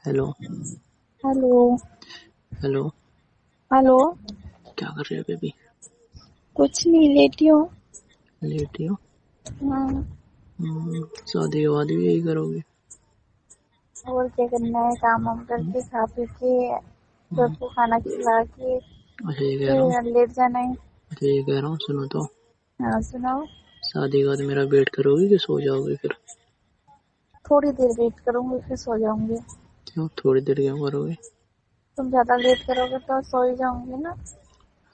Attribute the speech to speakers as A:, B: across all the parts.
A: Hello.
B: Hello.
A: Hello.
B: Hello.
A: क्या कर रहे हो बेबी?
B: कुछ नहीं, लेटी हूँ।
A: लेटी हो?
B: हाँ।
A: शादी के बाद भी यही करोगे?
B: और क्या करना है, काम वाम करके खा पी के सबको खाना खिला के
A: अच्छा ये कह रहा हूँ
B: फिर लेट जाना है।
A: अच्छा ये कह रहा हूँ सुनो तो।
B: हाँ सुनाओ।
A: शादी के बाद मेरा वेट करोगे कि सो जाओगे फिर?
B: थोड़ी देर वेट करूंगी फिर सो जाऊंगी।
A: क्यों थोड़ी देर क्यों करोगे?
B: तुम ज्यादा लेट करोगे तो सो ही जाऊंगी ना।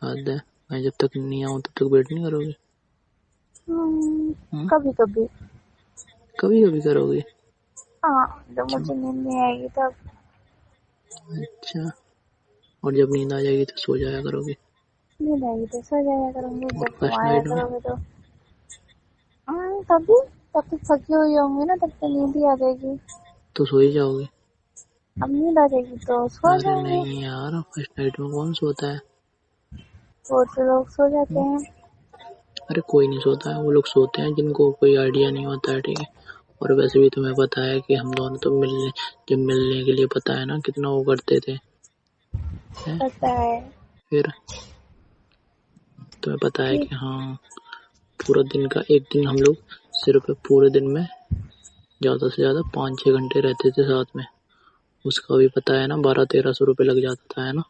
A: हद है। मैं जब तक नहीं आऊँ तब तक वेट नहीं करोगे?
B: कभी कभी।
A: कभी कभी करोगे?
B: हाँ, जब
A: क्यों?
B: मुझे नींद नहीं आएगी तब।
A: अच्छा। और जब नींद आ जाएगी तो सो जाया करोगे?
B: नींद आएगी तो सो जाया करूंगी,
A: और
B: जब तुम
A: फर्स्ट
B: आया
A: नाइट में?
B: करोगे तो। तभी। तब तक थकी हुई होंगी ना, तब तक नींद ही आ जाएगी।
A: तो सो ही जाओगे?
B: अब नींद आ जाएगी तो सो
A: अरे
B: जाएंगे।
A: नहीं यार, फर्स्ट नाइट में कौन सोता है?
B: बहुत से लोग सो जाते
A: हम्म?
B: हैं।
A: अरे कोई नहीं सोता है, वो लोग सोते हैं जिनको कोई आइडिया नहीं होता है, ठीक है। और वैसे भी तुम्हें पता है कि हम दोनों तो मिलने के लिए पता है ना कितना वो करते थे, हैं?
B: पता है।
A: फिर तुम्हें पता है
B: ठीक।
A: कि हाँ, पूरा दिन का एक दिन हम लोग सिर्फ पूरे दिन में ज्यादा से ज्यादा 5-6 घंटे रहते थे साथ में। उसका भी पता है ना, 1200-1300 रुपये लग जाता था, है ना?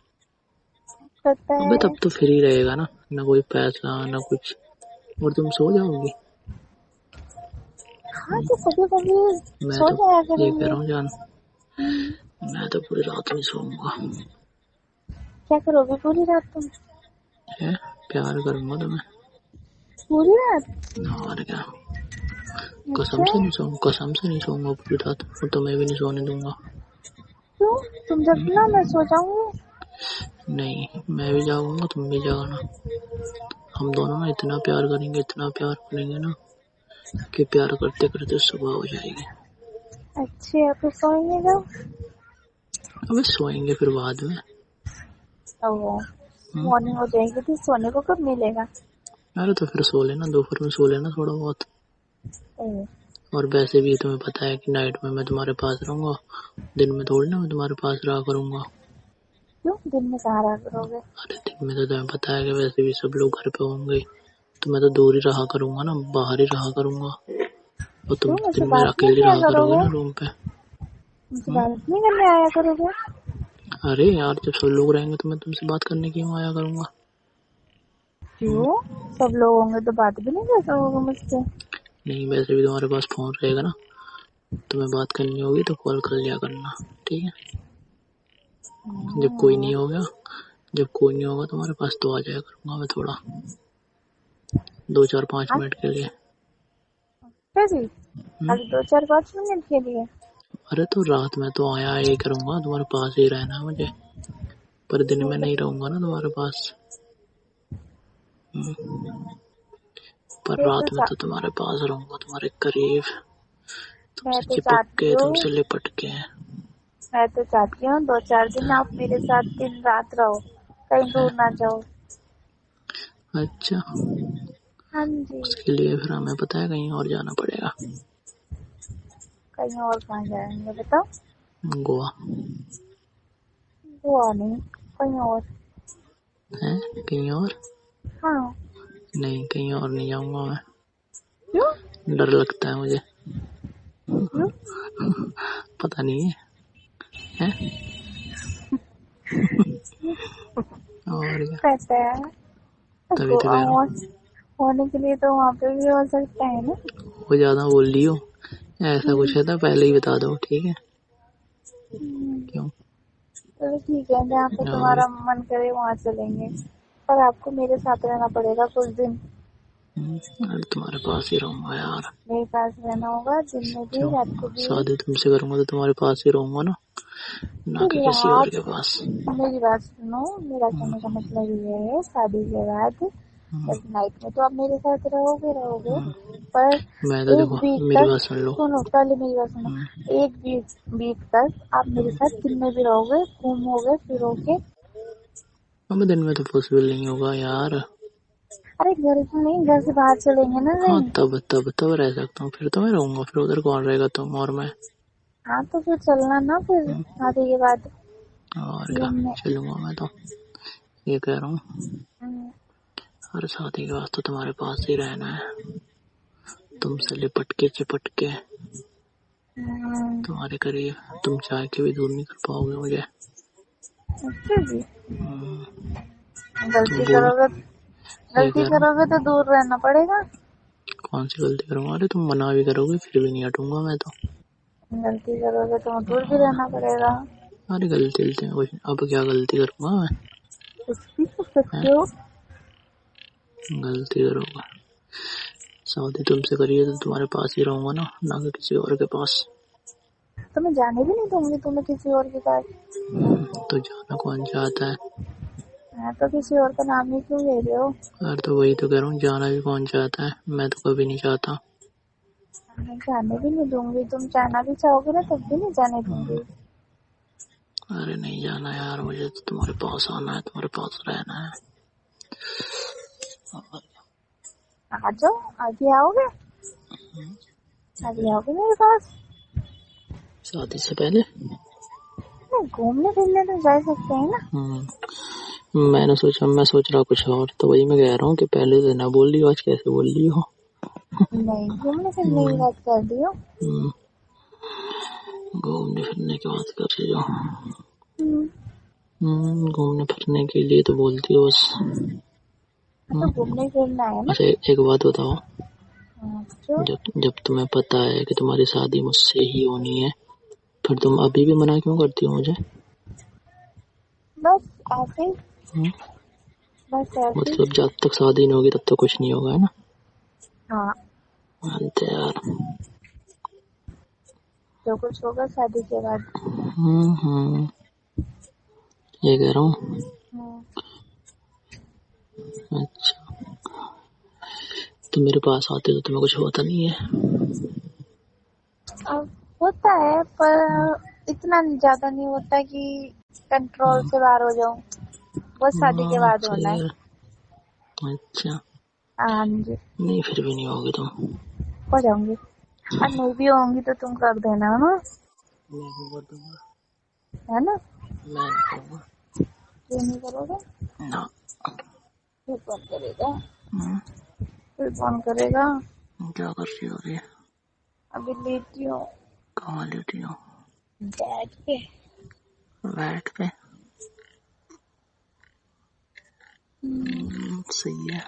B: पता
A: अबे
B: है।
A: तब तो फ्री रहेगा ना, ना कोई पैसा ना कुछ। और तुम सो जाओगी?
B: हाँ तो कभी कभी
A: मैं
B: सो
A: तो
B: जाया
A: ये कह
B: करेंगे।
A: रहा हूँ जान,
B: हम्म,
A: मैं तो पूरी रात नहीं सोऊंगा।
B: क्या करोगे पूरी रात तुम?
A: है? प्यार करूंगा तुम्हें।
B: पूरी रात?
A: और क्या। कसम
B: अच्छा।
A: से नहीं सोऊंगा, कसम से नहीं सोऊंगा पूरी रात, और तुम्हें भी नहीं सोने दूंगा।
B: क्यों? तुम जगना, मैं सो जाऊंगी।
A: नहीं, मैं भी जागूंगा तुम भी जागना। हम दोनों ना इतना प्यार करेंगे, इतना प्यार करेंगे ना कि प्यार करते करते सुबह हो जाएगी।
B: अच्छे, फिर सोएंगे जब?
A: अबे सोएंगे फिर बाद में।
B: ओह।
A: हम्म?
B: मॉर्निंग हो जाएगी तो सोने को कब मिलेगा?
A: अरे तो फिर सो लेना, दोपहर में सो लेना थोड़ा बहुत।
B: ओह।
A: और वैसे भी तुम्हें पता है कि नाइट में मैं तुम्हारे पास रहूंगा, दिन में थोड़ी ना मैं तुम्हारे पास रहा करूंगा।
B: क्यों दिन में कहाँ रहा करोगे?
A: अरे दिन में तो तुम्हें पता है कि वैसे भी सब लोग घर पे होंगे, तो मैं तो दूर ही रहा करूंगा ना, बाहर ही रहा करूंगा। और तुम
B: क्यों,
A: तो
B: मुझसे
A: दिन में
B: बात नहीं
A: अकेले
B: किया
A: रहा करोगे
B: करोगे?
A: ना रूम पे।
B: मुझसे
A: हम्म?
B: बात नहीं करने आया करोगे?
A: अरे यार, जब सब लोग रहेंगे तो मैं तुमसे बात करने क्यों आया करूंगा? हम्म?
B: क्यों? सब लोग होंगे तो बात भी नहीं कर सकोगे मुझसे?
A: नहीं, वैसे भी तुम्हारे पास फोन रहेगा ना, तुम्हें बात करनी होगी तो कॉल कर लिया करना, ठीक है। जब कोई नहीं होगा, जब कोई नहीं होगा तुम्हारे पास तो आ जाया करूंगा मैं थोड़ा, 2-4-5 मिनट के लिए।
B: कैसी?
A: हम्म?
B: खाली 2-4-5 मिनट के लिए?
A: अरे तो रात में तो आया ये करूंगा, तुम्हारे पास ही रहना है मुझे, पर दिन में नहीं रहूंगा ना तुम्हारे पास। हम्म? पर
B: मैं तो
A: रात में तो तुम्हारे पास रहूंगा, तुम्हारे करीब,
B: मैं
A: तुमसे
B: तो
A: चिपक
B: चाहती
A: के,
B: हूँ
A: तुमसे लिपट के।
B: 2-4 दिन आप मेरे साथ दिन रात रहो, कहीं
A: है?
B: दूर ना जाओ।
A: अच्छा,
B: हाँ जी।
A: उसके लिए फिर हमें पता है कहीं और जाना पड़ेगा।
B: कहीं और कहाँ जाएंगे बताओ?
A: गोवा।
B: गोवा नहीं, कहीं और।
A: है? कहीं और?
B: हाँ।
A: नहीं, कहीं और नहीं जाऊंगा मैं,
B: क्यों?
A: डर लगता है मुझे।
B: क्यों?
A: पता नहीं है, है? और क्या।
B: कहते हैं
A: तभी तो
B: गोवा
A: कह रहा हूँ।
B: होने के लिए तो वहाँ पे भी हो सकता है ना।
A: वो ज्यादा बोल रही हो, ऐसा
B: हम्म,
A: कुछ है तो पहले ही बता दो, ठीक है। क्यों?
B: चलो ठीक है, जहाँ पे
A: और
B: तुम्हारा मन करे वहाँ चलेंगे। पर आपको मेरे साथ रहना पड़ेगा कुछ दिन।
A: अरे तुम्हारे पास ही रहूंगा यार।
B: मेरे पास रहना होगा, दिन में भी
A: क्यों?
B: रात को भी।
A: शादी तुमसे करूंगा तो तुम्हारे पास ही रहूंगा ना, ना कि
B: फिर
A: किसी और
B: आप
A: के पास।
B: मेरी बात सुनो। मेरा कहने का मतलब ये है, शादी के बाद बस नाइट में तो आप मेरे साथ रहोगे रहोगे, पर
A: मैं तो
B: एक
A: देखो,
B: वीक
A: मेरी
B: तक।
A: बात सुन लो।
B: सुनो, पहले मेरी बात सुनो। एक वीक तक आप मेरे साथ दिन में भी रहोगे, घूमोगे फिरोगे।
A: अब दिन में तो पॉसिबल नहीं होगा यार।
B: अरे घर से नहीं, घर से बाहर चलेंगे ना
A: हाँ
B: कहीं।
A: तब तब तब रह सकता हूँ, फिर तो मैं रहूंगा, फिर उधर कौन रहेगा, तुम और मैं।
B: हाँ तो फिर चलना ना फिर शादी के बाद
A: और क्या,
B: घूमने।
A: चलूंगा मैं तो। ये कह रहा हूँ,
B: हम्म,
A: हर शादी के बाद तो तुम्हारे पास ही रहना है, तुमसे लिपट के चिपट के
B: हम्म,
A: तुम्हारे करीब। तुम चाह के भी दूर नहीं कर पाओगे मुझे।
B: अच्छा जी।
A: हम्म, तुम
B: गलती
A: बोल,
B: करोगे
A: ये
B: गलती
A: कह रहा हूँ,
B: करोगे तो दूर रहना पड़ेगा।
A: कौन सी गलती करूंगा? अरे तुम मना भी करोगे फिर भी नहीं हटूंगा मैं तो।
B: गलती करोगे तो दूर भी रहना पड़ेगा।
A: अरे गलती गलती में कुछ, अब क्या गलती करूंगा मैं?
B: कुछ भी कर
A: हैं?
B: सकते हो।
A: गलती करूंगा? शादी तुमसे करी है तो तुम्हारे पास ही रहूंगा ना, ना कि किसी और के पास।
B: तो मैं जाने भी नहीं दूंगी तुम्हें किसी और के पास।
A: तो जाना कौन चाहता है?
B: मैं तो किसी और का नाम ही क्यों ले रहे हो।
A: अरे तो वही तो कह रहा हूँ, जाना भी कौन चाहता है? मैं तो कभी नहीं चाहता।
B: मैं जाने भी नहीं दूंगी, तुम जाना भी चाहोगे ना तब भी नहीं जाने दूंगी।
A: अरे नहीं जाना यार, मुझे तो तुम्हारे पास आना है, तुम्हारे पास रहना है।
B: आ जाओ, अभी आओगे? अभी आओगे मेरे पास?
A: शादी से पहले?
B: नहीं, घूमने फिरने तो जा सकते हैं ना।
A: मैंने सोचा, मैं सोच रहा कुछ और, तो वही मैं कह रहा हूँ कि पहले तो ना बोल रही हो, आज कैसे बोल रही हो?
B: नहीं, घूमने फिरने की बात कर रही हो।
A: घूमने फिरने की बात कर रही हो?
B: हम्म,
A: घूमने फिरने के लिए तो बोलती हो बस।
B: तो घूमने फिरना है ना।
A: अच्छा एक बात बताओ,
B: जो
A: जब तुम्हें पता है कि तुम्हारी शादी मुझसे ही होनी है, फिर तुम अभी भी मना क्यों करती हो मुझे?
B: बस ऐसे ही,
A: हम्म?
B: बस ऐसे ही।
A: मतलब जब तक शादी नहीं होगी तब तक कुछ नहीं होगा, है ना?
B: हाँ,
A: मानते यार।
B: जो कुछ होगा शादी के बाद।
A: हम्म, ये कह रहा हूँ।
B: हम्म,
A: अच्छा, तो मेरे पास आते तो तुम्हें कुछ होता नहीं है?
B: अब होता है पर इतना ज्यादा नहीं होता कि कंट्रोल से बाहर हो जाऊं। बस शादी के बाद होना
A: सही
B: है।
A: है। अच्छा,
B: हाँ जी,
A: नहीं फिर भी नहीं होगी तुम?
B: हो जाऊंगी। और नहीं भी होंगी तो तुम कर देना है ना।
A: मैं क्यों कर दूंगा?
B: है ना।
A: मैं नहीं करूँगा।
B: क्यों नहीं करोगे?
A: ना।
B: फिर कौन करेगा?
A: हम्म,
B: फिर कौन करेगा?
A: क्या कर रही हो अभी?
B: अभी लेटी हूँ
A: कहाँ लेटी हो?
B: बैठ के।
A: बेड पे?
B: हम्म,
A: सही है।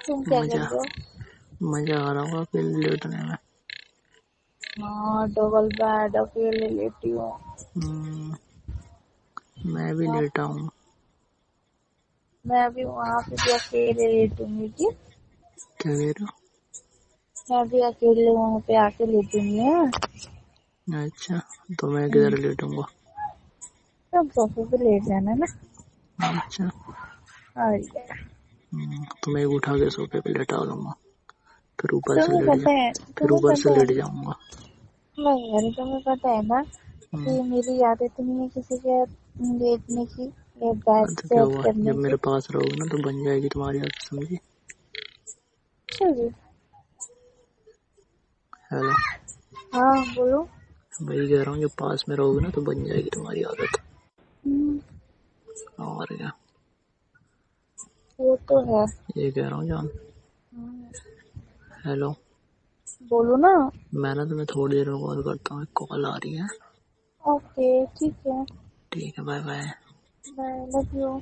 B: तुम क्या कर
A: मजा,
B: रहे हो?
A: मजा आ रहा होगा फिर लेटने में।
B: हाँ, डबल बेड अकेले लेटी हूँ।
A: हम्म, मैं भी
B: हाँ,
A: लेटा हूँ।
B: मैं अभी वहाँ पे भी अकेले लेटूंगी की।
A: क्या कह रहे
B: मैं भी अकेले वहाँ पे आके लेटूंगी। है
A: हो? अच्छा, तो मैं किधर लेटूंगा?
B: तुम सोफे पे लेट जाना ना।
A: अच्छा,
B: और क्या।
A: तो मैं उठा के सोफे पे लेटा लूंगा, फिर ऊपर से
B: तुम्हें
A: लेट जा,
B: पता है,
A: फिर
B: तुम्हें
A: ऊपर से
B: पता है,
A: लेट जाऊंगा।
B: नहीं यार तुम्हें पता है ना
A: हम्म,
B: कि मेरी आदत नहीं है किसी के लेटने की या बैठ
A: तो क्या
B: सेट
A: हुआ,
B: करने
A: जब
B: की।
A: मेरे पास रहोगे ना तो बन जाएगी तुम्हारी आदत, समझी?
B: चलिए।
A: हेलो,
B: हाँ बोलो।
A: वही कह रहा हूँ, जब पास में रहोगे ना तो बन जाएगी तुम्हारी आदत।
B: हम्म,
A: और क्या,
B: वो तो है।
A: ये कह रहा हूँ जान।
B: हम्म,
A: हेलो,
B: बोलो ना।
A: मैं ना तुम्हें थोड़ी देर में कॉल करता हूँ, एक कॉल आ रही है।
B: ओके ठीक है।
A: ठीक है, bye bye.
B: Bye, love you.